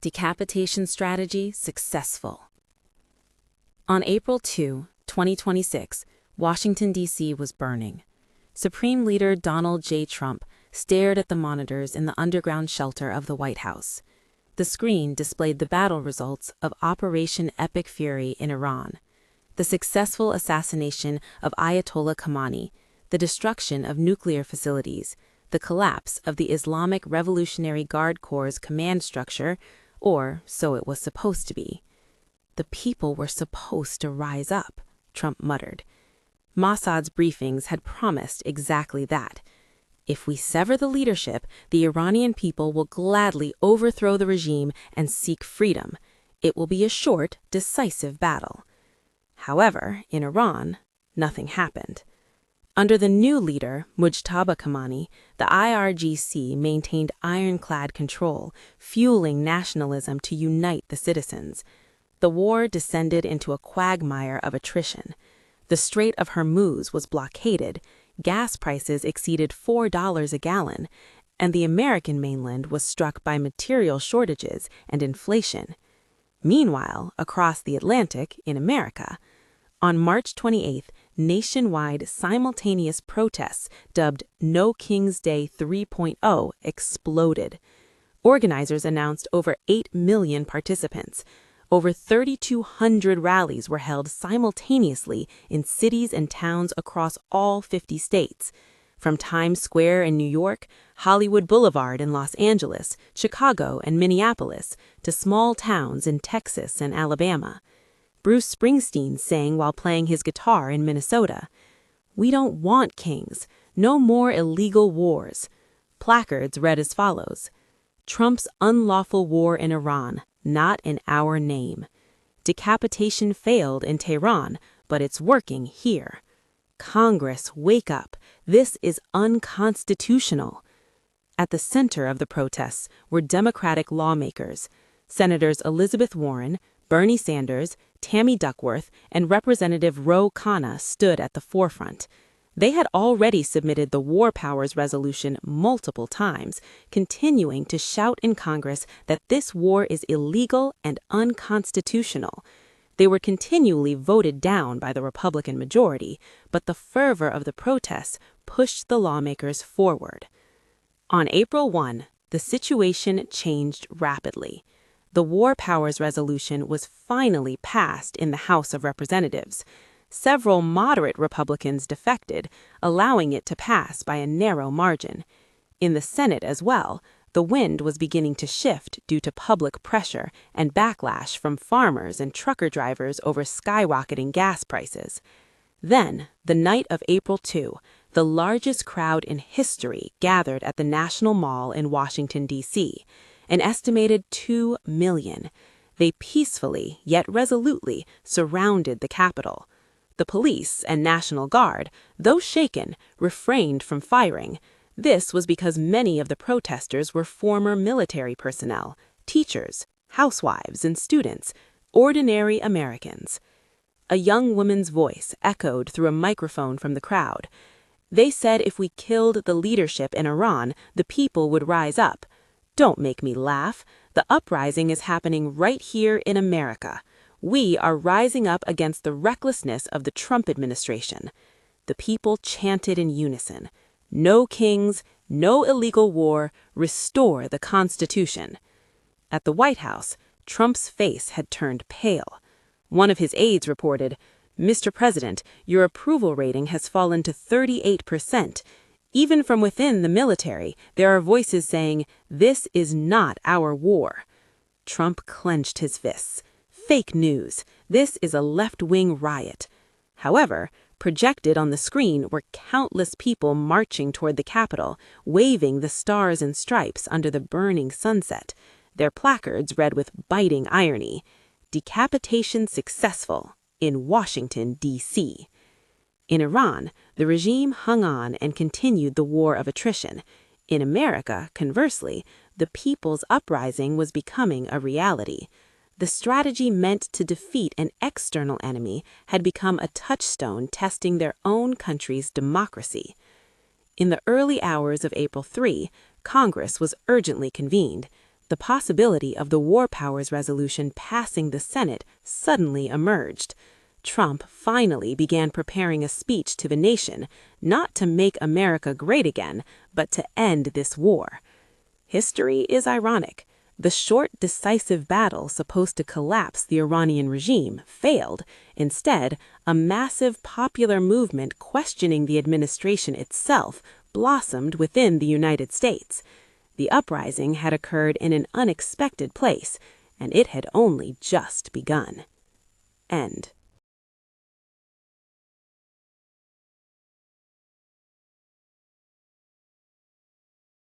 Decapitation strategy successful. On April 2, 2026, Washington, D.C. was burning. Supreme Leader Donald J. Trump stared at the monitors in the underground shelter of the White House. The screen displayed the battle results of Operation Epic Fury in Iran, the successful assassination of Ayatollah Khamenei, the destruction of nuclear facilities, the collapse of the Islamic Revolutionary Guard Corps' command structure, or so it was supposed to be. The people were supposed to rise up, Trump muttered. Mossad's briefings had promised exactly that. If we sever the leadership, the Iranian people will gladly overthrow the regime and seek freedom. It will be a short, decisive battle. However, in Iran, nothing happened. Under the new leader, Mujtaba Khamenei, the IRGC maintained ironclad control, fueling nationalism to unite the citizens. The war descended into a quagmire of attrition. The Strait of Hormuz was blockaded, gas prices exceeded $4 a gallon, and the American mainland was struck by material shortages and inflation. Meanwhile, across the Atlantic, in America, on March 28th, nationwide simultaneous protests dubbed No King's Day 3.0 exploded. Organizers announced over 8 million participants. Over 3,200 rallies were held simultaneously in cities and towns across all 50 states. From Times Square in New York, Hollywood Boulevard in Los Angeles, Chicago, and Minneapolis, to small towns in Texas and Alabama. Bruce Springsteen sang while playing his guitar in Minnesota. "We don't want kings. No more illegal wars." Placards read as follows: "Trump's unlawful war in Iran, not in our name. Decapitation failed in Tehran, but it's working here. Congress, wake up. This is unconstitutional." At the center of the protests were Democratic lawmakers. Senators Elizabeth Warren, Bernie Sanders, Tammy Duckworth, and Representative Ro Khanna stood at the forefront. They had already submitted the War Powers Resolution multiple times, continuing to shout in Congress that this war is illegal and unconstitutional. They were continually voted down by the Republican majority, but the fervor of the protests pushed the lawmakers forward. On April 1, the situation changed rapidly. The War Powers Resolution was finally passed in the House of Representatives. Several moderate Republicans defected, allowing it to pass by a narrow margin. In the Senate as well, the wind was beginning to shift due to public pressure and backlash from farmers and trucker drivers over skyrocketing gas prices. Then, the night of April 2, the largest crowd in history gathered at the National Mall in Washington, D.C., an estimated 2 million. They peacefully, yet resolutely, surrounded the Capitol. The police and National Guard, though shaken, refrained from firing. This was because many of the protesters were former military personnel, teachers, housewives, and students, ordinary Americans. A young woman's voice echoed through a microphone from the crowd. "They said if we killed the leadership in Iran, the people would rise up. Don't make me laugh. The uprising is happening right here in America. We are rising up against the recklessness of the Trump administration." The people chanted in unison, "No kings, no illegal war, restore the Constitution." At the White House, Trump's face had turned pale. One of his aides reported, "Mr. President, your approval rating has fallen to 38%. Even from within the military, there are voices saying, 'This is not our war.'" Trump clenched his fists. "Fake news. This is a left-wing riot." However, projected on the screen were countless people marching toward the Capitol, waving the stars and stripes under the burning sunset. Their placards read with biting irony, "Decapitation successful in Washington, D.C." In Iran, the regime hung on and continued the war of attrition. In America, conversely, the people's uprising was becoming a reality. The strategy meant to defeat an external enemy had become a touchstone testing their own country's democracy. In the early hours of April 3, Congress was urgently convened. the possibility of the War Powers Resolution passing the Senate suddenly emerged. Trump finally began preparing a speech to the nation, not to make America great again, but to end this war. History is ironic. The short, decisive battle supposed to collapse the Iranian regime failed. Instead, a massive popular movement questioning the administration itself blossomed within the United States. The uprising had occurred in an unexpected place, and it had only just begun. End.